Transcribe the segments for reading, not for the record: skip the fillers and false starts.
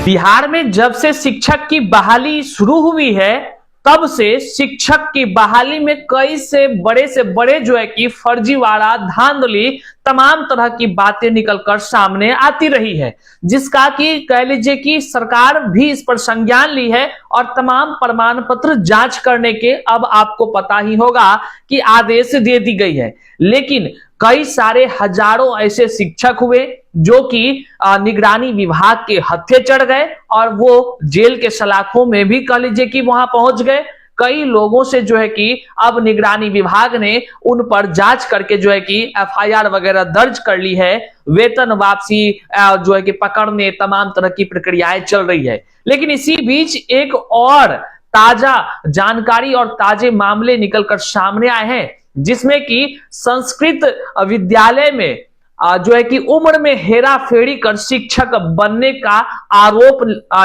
बिहार में जब से शिक्षक की बहाली शुरू हुई है तब से शिक्षक की बहाली में कई से बड़े जो है कि फर्जीवाड़ा, धांधली, तमाम तरह की बातें निकलकर सामने आती रही है, जिसका कि कह लीजिए कि सरकार भी इस पर संज्ञान ली है और तमाम प्रमाण पत्र जांच करने के अब आपको पता ही होगा कि आदेश दे दी गई है। लेकिन कई सारे हजारों ऐसे शिक्षक हुए जो कि निगरानी विभाग के हत्थे चढ़ गए और वो जेल के सलाखों में भी कह लीजिए कि वहां पहुंच गए। कई लोगों से जो है कि अब निगरानी विभाग ने उन पर जांच करके जो है कि एफआईआर वगैरह दर्ज कर ली है। वेतन वापसी जो है कि पकड़ने तमाम तरह की प्रक्रियाएं चल रही है। लेकिन इसी बीच एक और ताजा जानकारी और ताजे मामले निकलकर सामने आए हैं, जिसमें कि संस्कृत विद्यालय में जो है कि उम्र में हेरा फेरी कर शिक्षक बनने का आरोप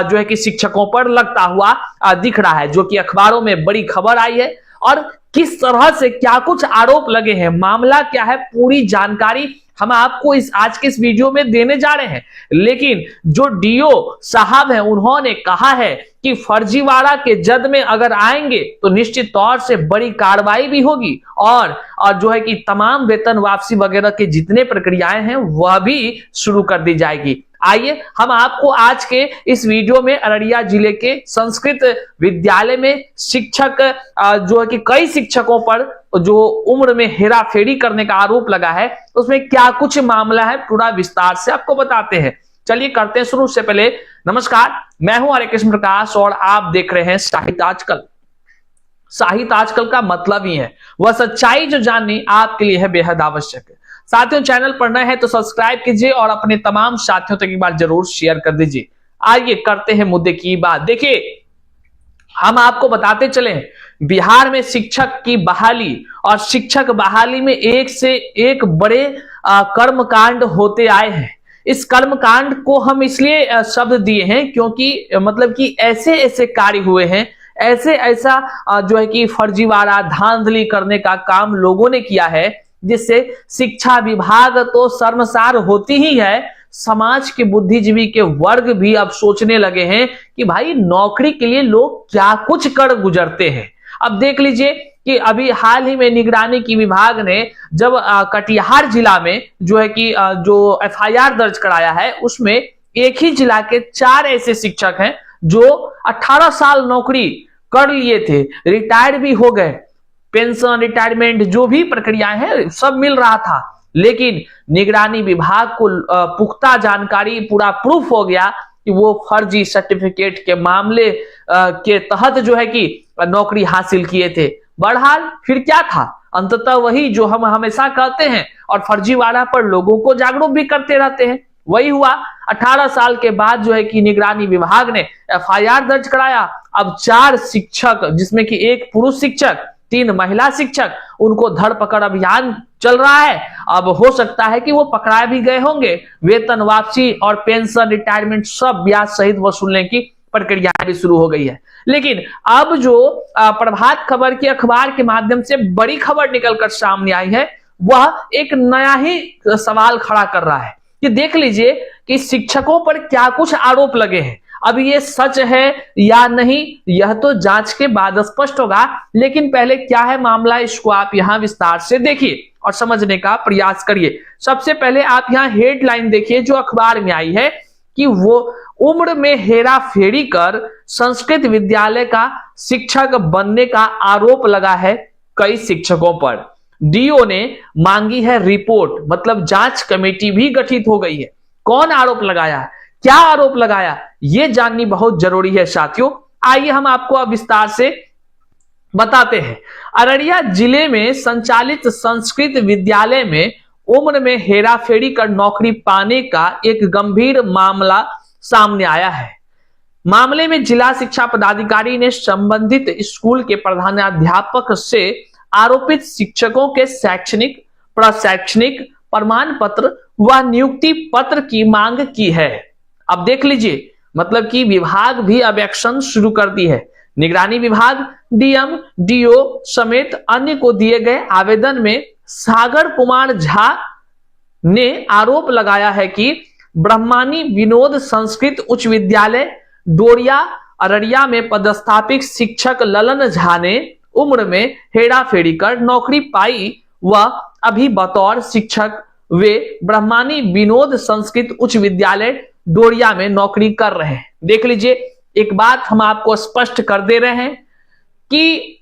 जो है कि शिक्षकों पर लगता हुआ दिख रहा है, जो कि अखबारों में बड़ी खबर आई है। और किस तरह से क्या कुछ आरोप लगे हैं, मामला क्या है, पूरी जानकारी हम आपको आज के इस वीडियो में देने जा रहे हैं। लेकिन जो डीओ साहब हैं उन्होंने कहा है कि फर्जीवाड़ा के जद में अगर आएंगे तो निश्चित तौर से बड़ी कार्रवाई भी होगी और जो है कि तमाम वेतन वापसी वगैरह की जितने प्रक्रियाएं हैं वह भी शुरू कर दी जाएगी। आइए हम आपको आज के इस वीडियो में अररिया जिले के संस्कृत विद्यालय में शिक्षक जो है कि कई शिक्षकों पर जो उम्र में हेरा फेरी करने का आरोप लगा है उसमें क्या कुछ मामला है पूरा विस्तार से आपको बताते हैं। चलिए करते हैं शुरू। से पहले नमस्कार, मैं हूं हरे कृष्ण प्रकाश और आप देख रहे हैं साहित्य आजकल। साहित्य आजकल का मतलब ही है वह सच्चाई जो जाननी आपके लिए है बेहद आवश्यक है। साथियों, चैनल पर नए हैं तो सब्सक्राइब कीजिए और अपने तमाम साथियों तक एक बार जरूर शेयर कर दीजिए। आइए करते हैं मुद्दे की बात। देखिए, हम आपको बताते चले बिहार में शिक्षक की बहाली और शिक्षक बहाली में एक से एक बड़े कर्मकांड होते आए हैं। इस कर्मकांड को हम इसलिए शब्द दिए हैं क्योंकि मतलब कि ऐसे ऐसे कार्य हुए हैं, ऐसा जो है कि फर्जीवाड़ा, धांधली करने का काम लोगों ने किया है, जिससे शिक्षा विभाग तो शर्मसार होती ही है, समाज के बुद्धिजीवी के वर्ग भी अब सोचने लगे हैं कि भाई नौकरी के लिए लोग क्या कुछ कर गुजरते हैं। अब देख लीजिए कि अभी हाल ही में निगरानी की विभाग ने जब कटिहार जिला में जो है कि जो एफआईआर दर्ज कराया है उसमें एक ही जिला के 4 ऐसे शिक्षक हैं जो 18 साल नौकरी कर लिए थे, रिटायर भी हो गए, पेंशन, रिटायरमेंट जो भी प्रक्रियाएं हैं सब मिल रहा था। लेकिन निगरानी विभाग को पुख्ता जानकारी, पूरा प्रूफ हो गया कि वो फर्जी सर्टिफिकेट के मामले के तहत जो है कि नौकरी हासिल किए थे। बहरहाल फिर क्या था, अंततः वही जो हम हमेशा कहते हैं और फर्जीवाड़ा पर लोगों को जागरूक भी करते रहते हैं, वही हुआ। 18 साल के बाद जो है कि निगरानी विभाग ने एफआईआर दर्ज कराया। अब 4 शिक्षक, जिसमें कि 1 पुरुष शिक्षक, 3 महिला शिक्षक, उनको धरपकड़ अभियान चल रहा है। अब हो सकता है कि वो पकड़ाए भी गए होंगे। वेतन वापसी और पेंशन, रिटायरमेंट सब ब्याज सहित वसूलने की प्रक्रिया भी शुरू हो गई है। लेकिन अब जो प्रभात खबर के अखबार के माध्यम से बड़ी खबर निकलकर सामने आई है वह एक नया ही सवाल खड़ा कर रहा है कि देख लीजिए कि शिक्षकों पर क्या कुछ आरोप लगे हैं। अब ये सच है या नहीं यह तो जांच के बाद स्पष्ट होगा, लेकिन पहले क्या है मामला इसको आप यहां विस्तार से देखिए और समझने का प्रयास करिए। सबसे पहले आप यहां हेडलाइन देखिए जो अखबार में आई है कि वो उम्र में हेरा फेरी कर संस्कृत विद्यालय का शिक्षक बनने का आरोप लगा है कई शिक्षकों पर। डीओ ने मांगी है रिपोर्ट, मतलब जांच कमेटी भी गठित हो गई है। कौन आरोप लगाया, क्या आरोप लगाया, यह जाननी बहुत जरूरी है साथियों। आइए हम आपको अब विस्तार से बताते हैं। अररिया जिले में संचालित संस्कृत विद्यालय में उम्र में हेराफेरी कर नौकरी पाने का एक गंभीर मामला सामने आया है। मामले में जिला शिक्षा पदाधिकारी ने संबंधित स्कूल के प्रधानाध्यापक से आरोपित शिक्षकों के शैक्षणिक, प्रशैक्षणिक प्रमाण पत्र व नियुक्ति पत्र की मांग की है। अब देख लीजिए, मतलब कि विभाग भी अब एक्शन शुरू कर दी है। निगरानी विभाग, डीएम, डीओ समेत अन्य को दिए गए आवेदन में सागर कुमार झा ने आरोप लगाया है कि ब्रह्मानी विनोद संस्कृत उच्च विद्यालय डोरिया अररिया में पदस्थापित शिक्षक ललन झा ने उम्र में हेरा फेरी कर नौकरी पाई व अभी बतौर शिक्षक वे ब्रह्मानी विनोद संस्कृत उच्च विद्यालय डोरिया में नौकरी कर रहे हैं। देख लीजिए, एक बात हम आपको स्पष्ट कर दे रहे हैं कि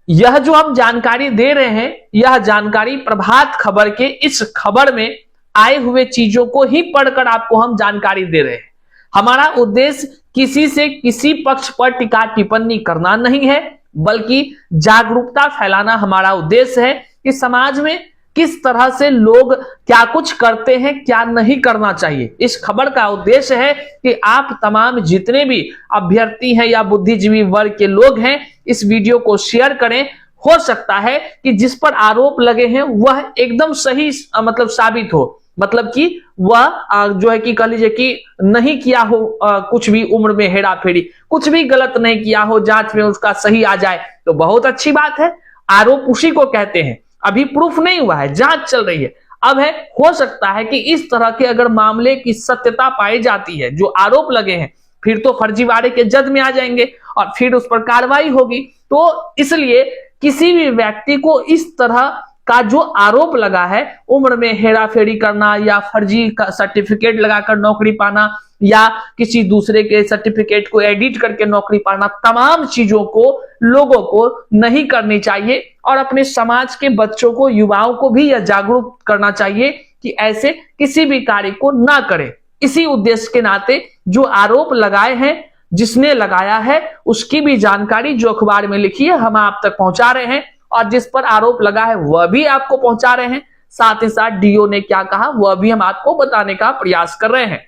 यह जो हम जानकारी दे रहे हैं, यह जानकारी प्रभात खबर के इस खबर में आए हुए चीजों को ही पढ़कर आपको हम जानकारी दे रहे हैं। हमारा उद्देश्य किसी से किसी पक्ष पर टिक्का टिप्पणी करना नहीं है, बल्कि जागरूकता फैलाना हमारा उद्देश्य है कि समाज में किस तरह से लोग क्या कुछ करते हैं, क्या नहीं करना चाहिए। इस खबर का उद्देश्य है कि आप तमाम जितने भी अभ्यर्थी हैं या बुद्धिजीवी वर्ग के लोग हैं, इस वीडियो को शेयर करें। हो सकता है कि जिस पर आरोप लगे हैं वह एकदम सही मतलब साबित हो, मतलब कि वह जो है कि कह लीजिए कि नहीं किया हो कुछ भी उम्र में हेरा फेरी, कुछ भी गलत नहीं किया हो, जांच में उसका सही आ जाए तो बहुत अच्छी बात है। आरोप उसी को कहते हैं। अभी प्रूफ नहीं हुआ है, जांच चल रही है। अब है, हो सकता है कि इस तरह के अगर मामले की सत्यता पाई जाती है, जो आरोप लगे हैं, फिर तो फर्जीवाड़े के जद में आ जाएंगे और फिर उस पर कार्रवाई होगी। तो इसलिए किसी भी व्यक्ति को इस तरह का जो आरोप लगा है, उम्र में हेराफेरी करना या फर्जी का सर्टिफिकेट लगाकर नौकरी पाना या किसी दूसरे के सर्टिफिकेट को एडिट करके नौकरी पाना, तमाम चीजों को लोगों को नहीं करनी चाहिए और अपने समाज के बच्चों को, युवाओं को भी यह जागरूक करना चाहिए कि ऐसे किसी भी कार्य को ना करें। इसी उद्देश्य के नाते जो आरोप लगाए हैं, जिसने लगाया है उसकी भी जानकारी जो अखबार में लिखी है हम आप तक पहुंचा रहे हैं, और जिस पर आरोप लगा है वह भी आपको पहुंचा रहे हैं। साथ ही साथ डीओ ने क्या कहा वह भी हम आपको बताने का प्रयास कर रहे हैं।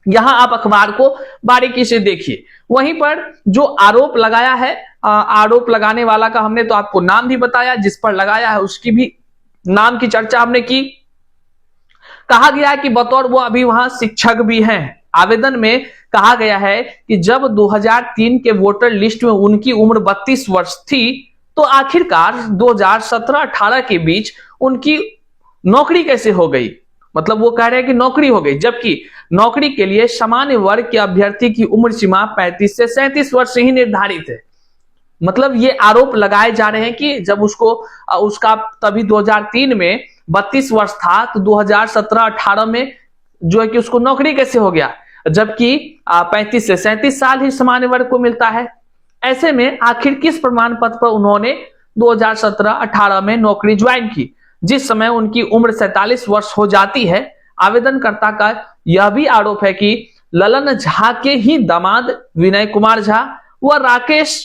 यहां आप अखबार को बारीकी से देखिए। वहीं पर जो आरोप लगाया है, आरोप लगाने वाला का हमने तो आपको नाम भी बताया, जिस पर लगाया है उसकी भी नाम की चर्चा हमने की। कहा गया है कि बतौर वो अभी वहां शिक्षक भी हैं। आवेदन में कहा गया है कि जब 2003 के वोटर लिस्ट में उनकी उम्र 32 वर्ष थी, तो आखिरकार 2017-18 के बीच उनकी नौकरी कैसे हो गई। मतलब वो कह रहे हैं कि नौकरी हो गई, जबकि नौकरी के लिए सामान्य वर्ग के अभ्यर्थी की उम्र सीमा 35 से 37 वर्ष ही निर्धारित है। मतलब ये आरोप लगाए जा रहे हैं कि जब उसका तभी 2003 में 32 वर्ष था, तो 2017-18 में जो है कि उसको नौकरी कैसे हो गया, जबकि 35 से 37 साल ही सामान्य वर्ग को मिलता है। ऐसे में आखिर किस प्रमाण पत्र पर उन्होंने 2017-18 में नौकरी ज्वाइन की, जिस समय उनकी उम्र 47 वर्ष हो जाती है। आवेदनकर्ता का यह भी आरोप है कि ललन झा के ही दामाद विनय कुमार झा व राकेश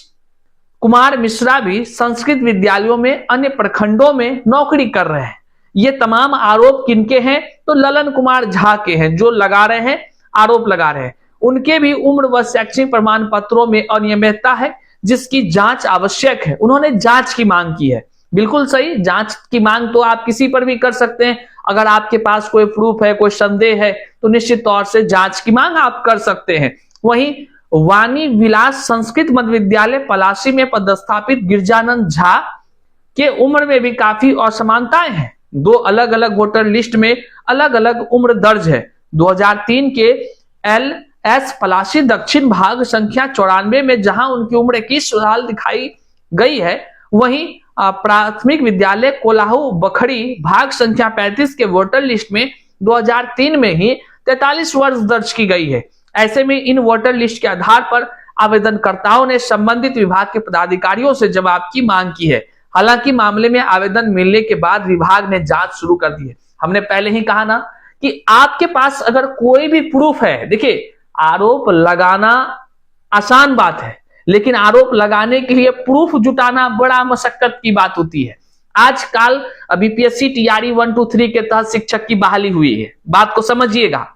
कुमार मिश्रा भी संस्कृत विद्यालयों में अन्य प्रखंडों में नौकरी कर रहे हैं। ये तमाम आरोप किनके हैं, तो ललन कुमार झा के हैं, जो लगा रहे हैं, आरोप लगा रहे हैं। उनके भी उम्र व शैक्षणिक प्रमाण पत्रों में अनियमितता है, जिसकी जांच आवश्यक है। उन्होंने जांच की मांग की है। बिल्कुल सही, जांच की मांग तो आप किसी पर भी कर सकते हैं। अगर आपके पास कोई प्रूफ है, कोई संदेह है, तो निश्चित तौर से जांच की मांग आप कर सकते हैं। वहीं वाणी विलास संस्कृत मध्य विद्यालय पलासी में पदस्थापित गिरजानंद झा के उम्र में भी काफी असमानताएं हैं। दो अलग अलग वोटर लिस्ट में अलग अलग उम्र दर्ज है। 2003 के LS पलासी दक्षिण भाग संख्या 94 में जहां उनकी उम्र 21 साल दिखाई गई है, वहीं प्राथमिक विद्यालय कोल्हाऊ बखरी भाग संख्या 35 के वोटर लिस्ट में 2003 में ही 43 वर्ष दर्ज की गई है। ऐसे में इन वोटर लिस्ट के आधार पर आवेदनकर्ताओं ने संबंधित विभाग के पदाधिकारियों से जवाब की मांग की है। हालांकि मामले में आवेदन मिलने के बाद विभाग ने जांच शुरू कर दी है। हमने पहले ही कहा ना कि आपके पास अगर कोई भी प्रूफ है, देखिए आरोप लगाना आसान बात है, लेकिन आरोप लगाने के लिए प्रूफ जुटाना बड़ा मशक्कत की बात होती है। आजकल बीपीएससी टीआरई 1, 2, 3 के तहत शिक्षक की बहाली हुई है। बात को समझिएगा।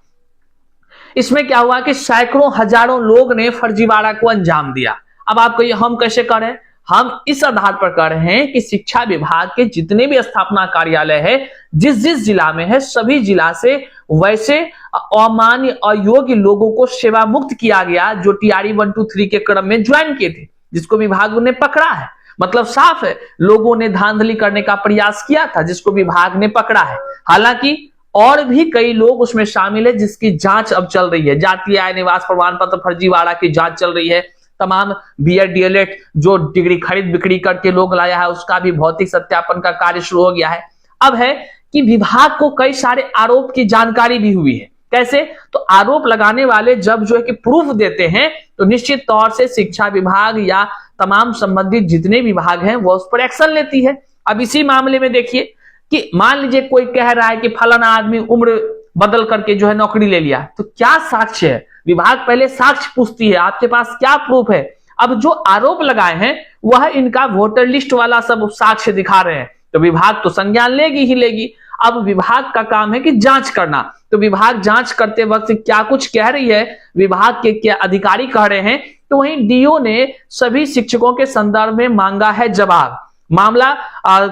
इसमें क्या हुआ कि सैकड़ों हजारों लोग ने फर्जीवाड़ा को अंजाम दिया। अब आपको ये हम कैसे करें, हम इस आधार पर कर रहे हैं कि शिक्षा विभाग के जितने भी स्थापना कार्यालय है, जिस जिस जिला में है, सभी जिला से वैसे अमान्य अयोग्य लोगों को सेवा मुक्त किया गया, जो टीआरई 1, 2, 3 के क्रम में ज्वाइन किए थे, जिसको विभाग ने पकड़ा है। मतलब साफ है, लोगों ने धांधली करने का प्रयास किया था, जिसको विभाग ने पकड़ा है। हालांकि और भी कई लोग उसमें शामिल है जिसकी जांच अब चल रही है। जातीय आय निवास प्रमाण पत्र फर्जीवाड़ा की जांच चल रही है। तमाम बीएड डीएलएड जो डिग्री खरीद बिक्री करके लोग लाया है उसका भी भौतिक सत्यापन का कार्य शुरू हो गया है। अब है कि विभाग को कई सारे आरोप की जानकारी भी हुई है। कैसे? तो आरोप लगाने वाले जब जो है कि प्रूफ देते हैं तो निश्चित तौर से शिक्षा विभाग या तमाम संबंधित जितने विभाग हैं वो उस पर एक्शन लेती है। अब इसी मामले में देखिए कि मान लीजिए कोई कह रहा है कि फलाना आदमी उम्र बदल करके जो है नौकरी ले लिया, तो क्या साक्ष्य है? विभाग पहले साक्ष्य पूछती है, आपके पास क्या प्रूफ है? अब जो आरोप लगाए हैं वह इनका वोटर लिस्ट वाला सब साक्ष्य दिखा रहे हैं, तो विभाग तो संज्ञान लेगी ही लेगी। अब विभाग का काम है कि जांच करना, तो विभाग जांच करते वक्त क्या कुछ कह रही है, विभाग के क्या अधिकारी कह रहे हैं, तो वहीं डीओ ने सभी शिक्षकों के संदर्भ में मांगा है जवाब। मामला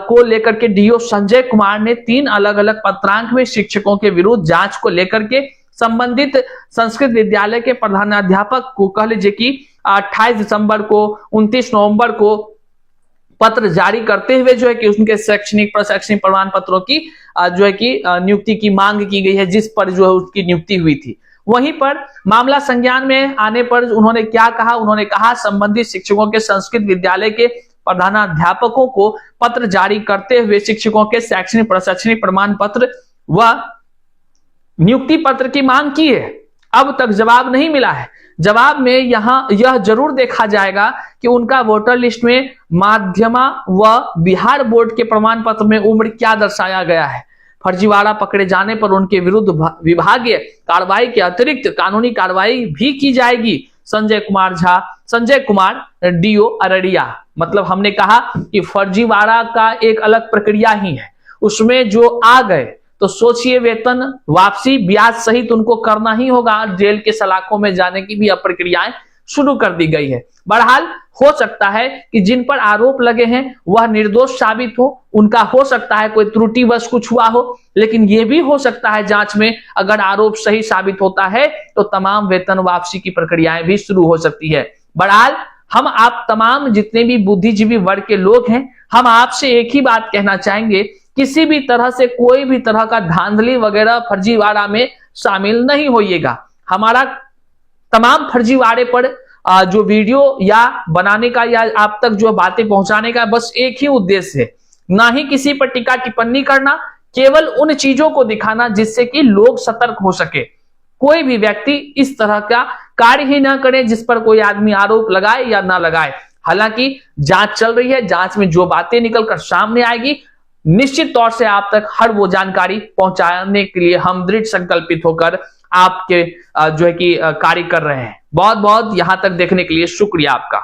को लेकर के डीओ संजय कुमार ने 3 अलग अलग पत्रांक में शिक्षकों के विरुद्ध जांच को लेकर के संबंधित संस्कृत विद्यालय के प्रधानाध्यापक को कह लीजिए कि 28 दिसंबर को 29 नवंबर को पत्र जारी करते हुए जो है कि उनके शैक्षणिक प्रशैक्षणिक प्रमाण पत्रों की जो है कि नियुक्ति की मांग की गई है, जिस पर जो है उसकी नियुक्ति हुई थी। वहीं पर मामला संज्ञान में आने पर उन्होंने क्या कहा? उन्होंने कहा संबंधित शिक्षकों के संस्कृत विद्यालय के प्रधानाध्यापकों को पत्र जारी करते हुए शिक्षकों के शैक्षणिक प्रशैक्षणिक प्रमाण पत्र व नियुक्ति पत्र की मांग की है। अब तक जवाब नहीं मिला है। जवाब में यह जरूर देखा जाएगा कि उनका वोटर लिस्ट में माध्यमा व बिहार बोर्ड के प्रमाण पत्र में उम्र क्या दर्शाया गया है। फर्जीवाड़ा पकड़े जाने पर उनके विरुद्ध विभागीय कार्रवाई के अतिरिक्त कानूनी कार्रवाई भी की जाएगी। संजय कुमार डीओ अररिया। मतलब हमने कहा कि फर्जीवाड़ा का एक अलग प्रक्रिया ही है, उसमें जो आ गए तो सोचिए वेतन वापसी ब्याज सहित उनको करना ही होगा। जेल के सलाखों में जाने की भी अब प्रक्रियाएं शुरू कर दी गई है। बहरहाल हो सकता है कि जिन पर आरोप लगे हैं वह निर्दोष साबित हो, उनका हो सकता है कोई त्रुटिवश कुछ हुआ हो, लेकिन यह भी हो सकता है जांच में अगर आरोप सही साबित होता है तो तमाम वेतन वापसी की प्रक्रियाएं भी शुरू हो सकती है। बहरहाल हम आप तमाम जितने भी बुद्धिजीवी वर्ग के लोग हैं, हम आपसे एक ही बात कहना चाहेंगे, किसी भी तरह से कोई भी तरह का धांधली वगैरह फर्जीवाड़ा में शामिल नहीं होइएगा। हमारा तमाम फर्जीवाड़े पर जो वीडियो या बनाने का या आप तक जो बातें पहुंचाने का बस एक ही उद्देश्य है, ना ही किसी पर टीका टिप्पणी करना, केवल उन चीजों को दिखाना जिससे कि लोग सतर्क हो सके। कोई भी व्यक्ति इस तरह का कार्य ही ना करे जिस पर कोई आदमी आरोप लगाए या ना लगाए। हालांकि जांच चल रही है, जांच में जो बातें निकलकर सामने आएगी निश्चित तौर से आप तक हर वो जानकारी पहुंचाने के लिए हम दृढ़ संकल्पित होकर आपके जो है कि कार्य कर रहे हैं। बहुत बहुत यहां तक देखने के लिए शुक्रिया आपका।